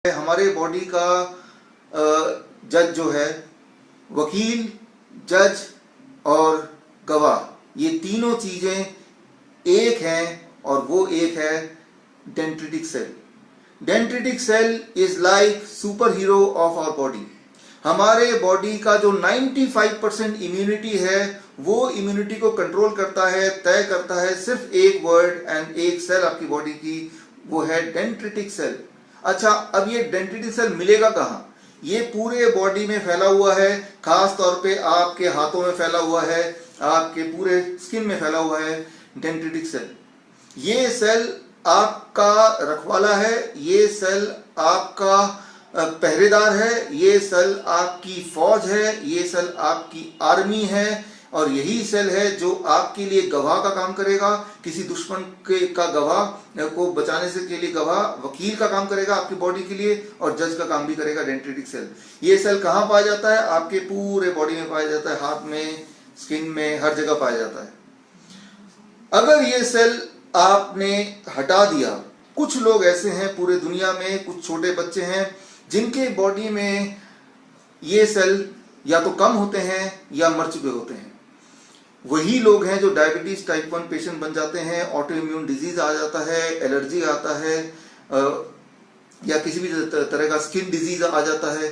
हमारे बॉडी का जज जो है, वकील, जज और गवाह, ये तीनों चीजें एक हैं और वो एक है dendritic cell. Dendritic cell is like super hero of our body. हमारे बॉडी का जो 95% इम्यूनिटी है वो इम्यूनिटी को कंट्रोल करता है, तय करता है सिर्फ एक वर्ड एंड एक सेल आपकी बॉडी की, वो है डेंड्रिटिक सेल। अच्छा, अब ये डेंड्रिटिक सेल मिलेगा कहाँ? ये पूरे बॉडी में फैला हुआ है, खास तौर पे आपके हाथों में फैला हुआ है, आपके पूरे स्किन में फैला हुआ है डेंड्रिटिक सेल। ये सेल आपका रखवाला है, ये सेल आपका पहरेदार है, ये सेल आपकी फौज है, ये सेल आपकी आर्मी है, और यही सेल है जो आपके लिए गवाह का काम करेगा, किसी दुश्मन का गवाह को बचाने से के लिए गवाह, वकील का काम करेगा आपकी बॉडी के लिए, और जज का काम भी करेगा डेंड्रिटिक सेल। ये सेल कहाँ पाया जाता है? आपके पूरे बॉडी में पाया जाता है, हाथ में, स्किन में, हर जगह पाया जाता है। अगर ये सेल आपने हटा दिया, कुछ लोग ऐसे हैं पूरे दुनिया में, कुछ छोटे बच्चे हैं जिनके बॉडी में ये सेल या तो कम होते हैं या मर चुके होते हैं। वही लोग हैं जो डायबिटीज टाइप 1 पेशेंट बन जाते हैं, ऑटो इम्यून डिजीज आ जाता है, एलर्जी आता है, या किसी भी तरह का स्किन डिजीज आ जाता है।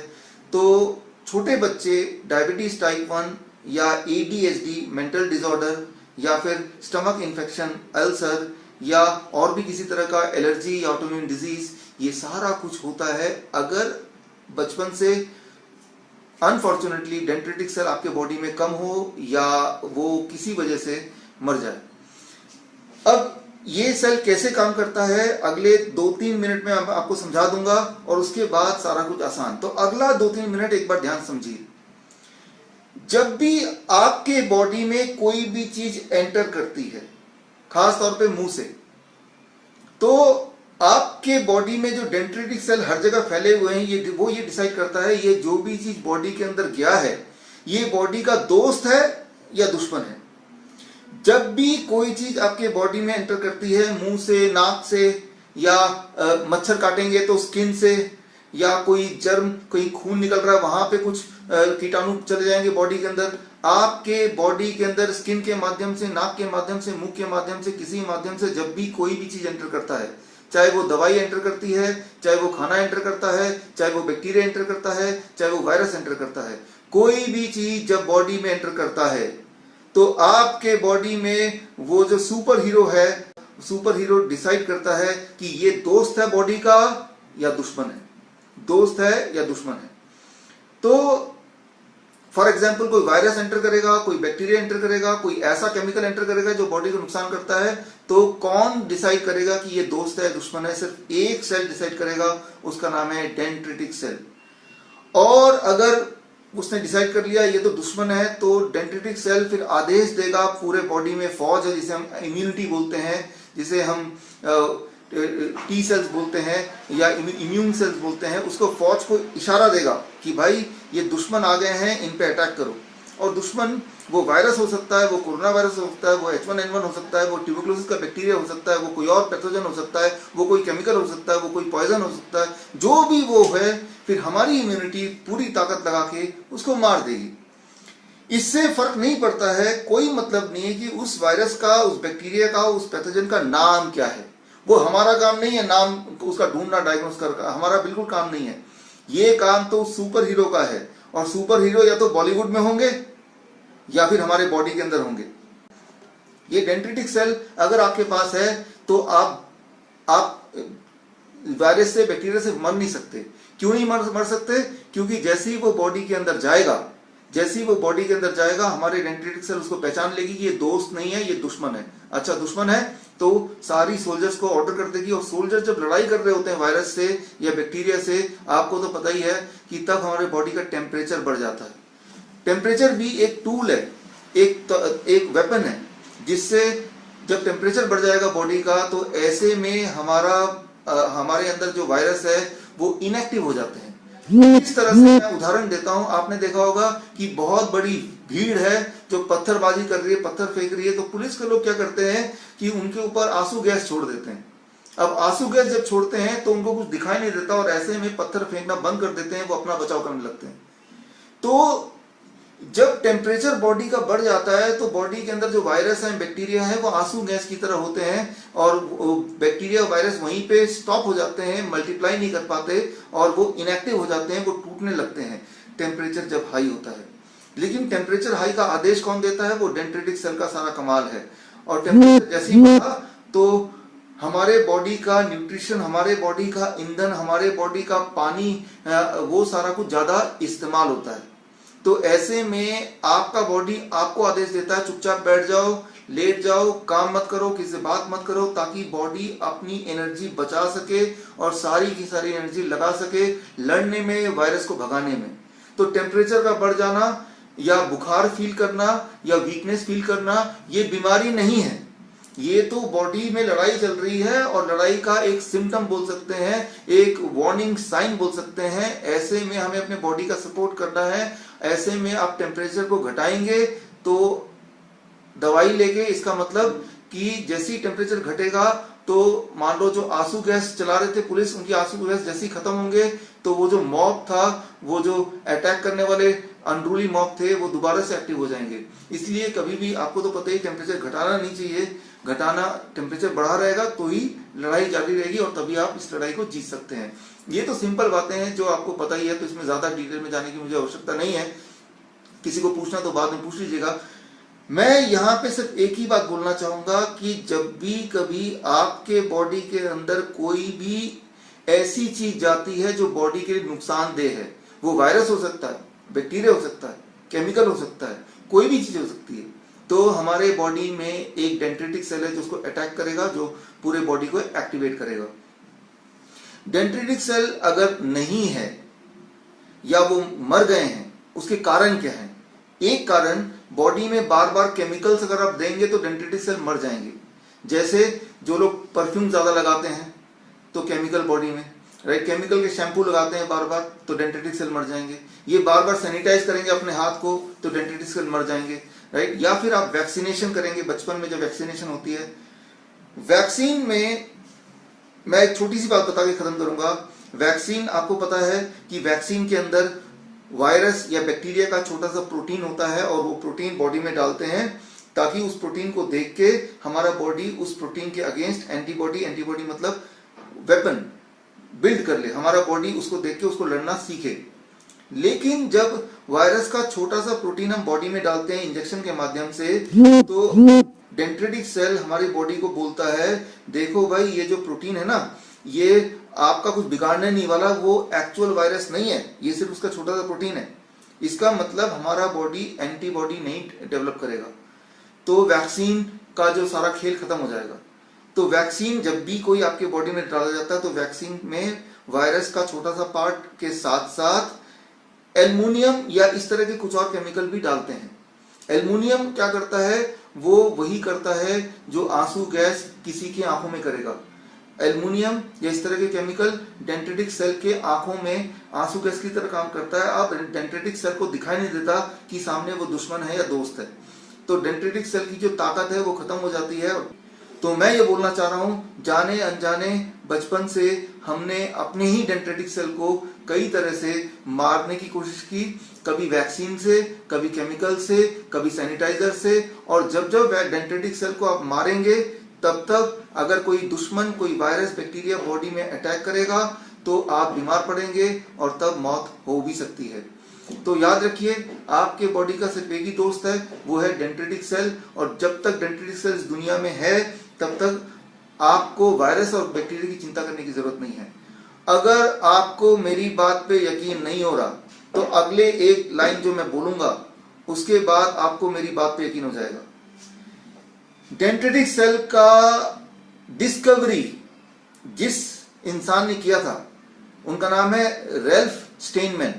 तो छोटे बच्चे डायबिटीज टाइप 1 या ADHD मेंटल डिसऑर्डर या फिर स्टमक इन्फेक्शन, अल्सर या और भी किसी तरह का एलर्जी या ऑटो इम्यून डिजीज, ये सारा कुछ होता है अगर बचपन से अनफॉर्चुनेटली डेंड्रिटिक सेल आपके बॉडी में कम हो या वो किसी वजह से मर जाए। अब ये सेल कैसे काम करता है अगले 2-3 मिनट में आपको समझा दूंगा, और उसके बाद सारा कुछ आसान। तो अगला 2-3 मिनट एक बार ध्यान समझिए। जब भी आपके बॉडी में कोई भी चीज एंटर करती है, खास तौर पे मुंह से, तो आपके बॉडी में जो डेंड्रिटिक सेल हर जगह फैले हुए हैं, ये डिसाइड करता है ये जो भी चीज बॉडी के अंदर गया है ये बॉडी का दोस्त है या दुश्मन है। जब भी कोई चीज आपके बॉडी में एंटर करती है, मुंह से, नाक से, या मच्छर काटेंगे तो स्किन से, या कोई जर्म, कोई खून निकल रहा है वहां पे कुछ कीटाणु चले जाएंगे बॉडी के अंदर, आपके बॉडी के अंदर स्किन के माध्यम से, नाक के माध्यम से, मुंह के माध्यम से, किसी माध्यम से जब भी कोई भी चीज एंटर करता है, चाहे वो दवाई एंटर करती है, चाहे वो खाना एंटर करता है, चाहे वो बैक्टीरिया एंटर करता है, चाहे वो वायरस एंटर करता है, कोई भी चीज जब बॉडी में एंटर करता है तो आपके बॉडी में वो जो सुपर हीरो है, सुपर हीरो डिसाइड करता है कि ये दोस्त है बॉडी का या दुश्मन है, दोस्त है या दुश्मन है। तो फॉर एग्जाम्पल कोई वायरस एंटर करेगा, कोई बैक्टीरिया एंटर करेगा, कोई ऐसा केमिकल एंटर करेगा जो बॉडी को नुकसान करता है, तो कौन डिसाइड करेगा कि ये दोस्त है दुश्मन है? सिर्फ एक सेल डिसाइड करेगा, उसका नाम है डेंड्रिटिक सेल। और अगर उसने डिसाइड कर लिया ये तो दुश्मन है, तो डेंड्रिटिक सेल फिर आदेश देगा पूरे बॉडी में, फौज है जिसे हम इम्यूनिटी बोलते हैं, जिसे हम टी सेल्स बोलते हैं या इम्यून सेल्स बोलते हैं, उसको फौज को इशारा देगा कि भाई ये दुश्मन आ गए हैं, इन पे अटैक करो। और दुश्मन वो वायरस हो सकता है, वो कोरोना वायरस हो सकता है, वो H1N1 हो सकता है, वो ट्यूबरकुलोसिस का बैक्टीरिया हो सकता है, वो कोई और पैथोजन हो सकता है, वो कोई केमिकल हो सकता है, वो कोई पॉइजन हो सकता है, जो भी वो है, फिर हमारी इम्यूनिटी पूरी ताकत लगा के उसको मार देगी। इससे फर्क नहीं पड़ता है, कोई मतलब नहीं है कि उस वायरस का, उस बैक्टीरिया का, उस पैथोजन का नाम क्या है। वो हमारा काम नहीं है नाम उसका ढूंढना, डायग्नोस करना, हमारा बिल्कुल काम नहीं है। ये काम तो सुपर हीरो का है, और सुपर हीरो या तो बॉलीवुड में होंगे या फिर हमारे बॉडी के अंदर होंगे। ये डेंड्रिटिक सेल अगर आपके पास है तो आप वायरस से, बैक्टीरिया से मर नहीं सकते। क्यों नहीं मर सकते? क्योंकि जैसे ही वो बॉडी के अंदर जाएगा, जैसे ही वो बॉडी के अंदर जाएगा, हमारे डेंड्रिटिक सेल उसको पहचान लेगी कि ये दोस्त नहीं है, ये दुश्मन है। अच्छा, दुश्मन है तो सारी सोल्जर्स को ऑर्डर कर देगी, और सोल्जर जब लड़ाई कर रहे होते हैं वायरस से या बैक्टीरिया से, आपको तो पता ही है कि तब हमारे बॉडी का टेम्परेचर बढ़ जाता है। टेम्परेचर भी एक टूल है, एक वेपन है, जिससे जब टेम्परेचर बढ़ जाएगा बॉडी का, तो ऐसे में हमारे अंदर जो वायरस है वो इनएक्टिव हो जाते हैं। इस तरह से मैं उदाहरण देता हूं, आपने देखा होगा कि बहुत बड़ी भीड़ है जो पत्थरबाजी कर रही है, पत्थर फेंक रही है, तो पुलिस के लोग क्या करते हैं कि उनके ऊपर आंसू गैस छोड़ देते हैं। अब आंसू गैस जब छोड़ते हैं तो उनको कुछ दिखाई नहीं देता और ऐसे में पत्थर फेंकना बंद कर देते हैं, वो अपना बचाव करने लगते हैं। तो जब टेम्परेचर बॉडी का बढ़ जाता है तो बॉडी के अंदर जो वायरस है, बैक्टीरिया है, वो आंसू गैस की तरह होते हैं और बैक्टीरिया वायरस वहीं पे स्टॉप हो जाते हैं, मल्टीप्लाई नहीं कर पाते और वो इनएक्टिव हो जाते हैं, वो टूटने लगते हैं टेम्परेचर जब हाई होता है। लेकिन टेम्परेचर हाई का आदेश कौन देता है? वो डेंड्रिटिक सेल का सारा कमाल है। और टेम्परेचर जैसे ही बढ़ा तो हमारे बॉडी का न्यूट्रिशन, हमारे बॉडी का ईंधन, हमारे बॉडी का पानी, वो सारा कुछ ज्यादा इस्तेमाल होता है। तो ऐसे में आपका बॉडी आपको आदेश देता है चुपचाप बैठ जाओ, लेट जाओ, काम मत करो, किसी से बात मत करो, ताकि बॉडी अपनी एनर्जी बचा सके और सारी की सारी एनर्जी लगा सके लड़ने में, वायरस को भगाने में। तो टेम्परेचर का बढ़ जाना या बुखार फील करना या वीकनेस फील करना ये बीमारी नहीं है, ये तो बॉडी में लड़ाई चल रही है और लड़ाई का एक सिम्टम बोल सकते हैं, एक वार्निंग साइन बोल सकते हैं। ऐसे में हमें अपने बॉडी का सपोर्ट करना है। ऐसे में आप टेम्परेचर को घटाएंगे तो दवाई लेके, इसका मतलब कि जैसी टेम्परेचर घटेगा तो मान लो जो आंसू गैस चला रहे थे पुलिस, उनकी आंसू गैस जैसी खत्म होंगे तो वो जो मॉब था, वो जो अटैक करने वाले अनरूली मॉब थे, वो दोबारा से एक्टिव हो जाएंगे। इसलिए कभी भी आपको तो पता ही टेम्परेचर घटाना नहीं चाहिए, घटाना, टेम्परेचर बढ़ा रहेगा तो ही लड़ाई जारी रहेगी और तभी आप इस लड़ाई को जीत सकते हैं। ये तो सिंपल बातें हैं जो आपको पता ही है, तो इसमें ज्यादा डिटेल में जाने की मुझे आवश्यकता नहीं है। किसी को पूछना तो बाद में पूछ लीजिएगा। मैं यहाँ पे सिर्फ एक ही बात बोलना चाहूंगा कि जब भी कभी आपके बॉडी के अंदर कोई भी ऐसी चीज जाती है जो बॉडी के लिए नुकसानदेह है, वो वायरस हो सकता है, बैक्टीरिया हो सकता है, केमिकल हो सकता है, कोई भी चीज हो सकती है, तो हमारे बॉडी में एक डेंड्रिटिक सेल है जो उसको अटैक करेगा, जो पूरे बॉडी को एक्टिवेट करेगा। डेंड्रिटिक सेल अगर नहीं है या वो मर गए हैं, उसके कारण क्या है? एक कारण, बॉडी में बार बार केमिकल्स अगर आप देंगे तो डेंड्रिटिक सेल मर जाएंगे। जैसे जो लोग परफ्यूम ज्यादा लगाते हैं तो केमिकल बॉडी में, राइट, केमिकल के शैम्पू लगाते हैं बार बार तो डेंड्रिटिक सेल मर जाएंगे। ये बार बार सैनिटाइज करेंगे अपने हाथ को तो डेंड्रिटिक सेल मर जाएंगे, राइट। या फिर आप वैक्सीनेशन करेंगे, बचपन में जब वैक्सीनेशन होती है, वैक्सीन में मैं एक छोटी सी बात बता के खत्म करूंगा। वैक्सीन, आपको पता है कि वैक्सीन के अंदर वायरस या बैक्टीरिया का छोटा सा प्रोटीन होता है और वो प्रोटीन बॉडी में डालते हैं ताकि उस प्रोटीन को देख के हमारा बॉडी उस प्रोटीन के अगेंस्ट एंटीबॉडी, एंटीबॉडी मतलब वेपन बिल्ड कर ले, हमारा बॉडी उसको देख के उसको लड़ना सीखे। लेकिन जब वायरस का छोटा सा प्रोटीन हम बॉडी में डालते हैं इंजेक्शन के माध्यम से, तो डेंड्रिटिक सेल हमारी बॉडी को बोलता है देखो भाई ये जो प्रोटीन है ना, ये आपका कुछ बिगाड़ने नहीं वाला, वो एक्चुअल वायरस नहीं है, ये सिर्फ उसका छोटा सा प्रोटीन है। इसका मतलब हमारा बॉडी एंटीबॉडी नहीं डेवलप करेगा, तो वैक्सीन का जो सारा खेल खत्म हो जाएगा। तो वैक्सीन जब भी कोई आपके बॉडी में डाला जाता है तो वैक्सीन में वायरस का छोटा सा पार्ट के साथ साथ एल्युमिनियम या इस तरह के कुछ और केमिकल भी डालते हैं। एल्युमिनियम क्या करता है? वो वही करता है जो आंसू गैस किसी की आंखों में करेगा। एल्युमिनियम या इस तरह के केमिकल डेंड्रिटिक सेल के आंखों में आंसू गैस की तरह काम करता है। अब डेंड्रिटिक सेल को दिखाई नहीं देता कि सामने वो दुश्मन है या दोस्त है, तो डेंड्रिटिक सेल की जो ताकत है वो खत्म हो जाती है। तो मैं ये बोलना चाह रहा हूं, जाने अनजाने बचपन से हमने अपने ही डेंड्रिटिक सेल को कई तरह से मारने की कोशिश की, कभी वैक्सीन से, कभी केमिकल से, कभी सैनिटाइजर से। और जब जब डेंड्रिटिक सेल को आप मारेंगे तब तक अगर कोई दुश्मन, कोई वायरस, बैक्टीरिया बॉडी में अटैक करेगा तो आप बीमार पड़ेंगे और तब मौत हो भी सकती है। तो याद रखिए, आपके बॉडी का सिर्फ एक ही दोस्त है, वो है डेंड्रिटिक सेल। और जब तक डेंड्रिटिक सेल इस दुनिया में है तब तक आपको वायरस और बैक्टीरिया की चिंता करने की जरूरत नहीं है। अगर आपको मेरी बात पे यकीन नहीं हो रहा तो अगले एक लाइन जो मैं बोलूंगा उसके बाद आपको मेरी बात पे यकीन हो जाएगा। डेंड्रिटिक सेल का डिस्कवरी जिस इंसान ने किया था उनका नाम है रैल्फ स्टेनमैन।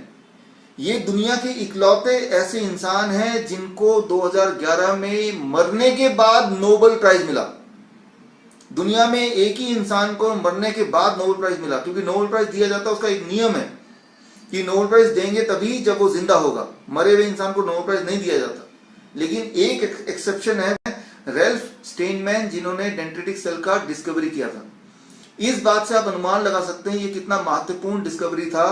ये दुनिया के इकलौते ऐसे इंसान हैं जिनको 2011 में मरने के बाद नोबेल प्राइज मिला। दुनिया में एक ही इंसान को मरने के बाद नोबेल प्राइज मिला, क्योंकि नोबेल प्राइज दिया जाता है, उसका एक नियम है कि नोबेल प्राइज देंगे तभी जब वो जिंदा होगा, मरे हुए इंसान को नोबेल प्राइज नहीं दिया जाता। लेकिन एक एक्सेप्शन है, रैल्फ स्टेनमैन, जिन्होंने डेंड्रिटिक सेल का डिस्कवरी किया था। इस बात से आप अनुमान लगा सकते हैं ये कितना महत्वपूर्ण डिस्कवरी था,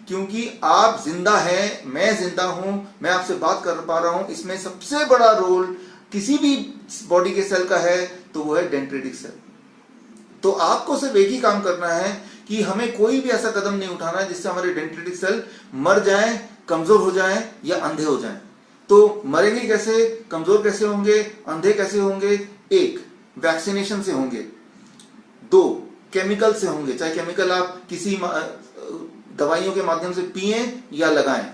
क्योंकि आप जिंदा हैं, मैं जिंदा हूं, मैं आपसे बात कर पा रहा हूं, इसमें सबसे बड़ा रोल किसी भी बॉडी के सेल का है तो वो है डेंड्रिटिक सेल। तो आपको सिर्फ एक ही काम करना है कि हमें कोई भी ऐसा कदम नहीं उठाना है जिससे हमारे डेंड्रिटिक सेल मर जाएं, कमजोर हो जाएं या अंधे हो जाएं। तो मरेंगे कैसे, कमजोर कैसे होंगे, अंधे कैसे होंगे? एक, वैक्सीनेशन से होंगे। दो, केमिकल से होंगे, चाहे केमिकल आप किसी दवाइयों के माध्यम से पिएं या लगाएं।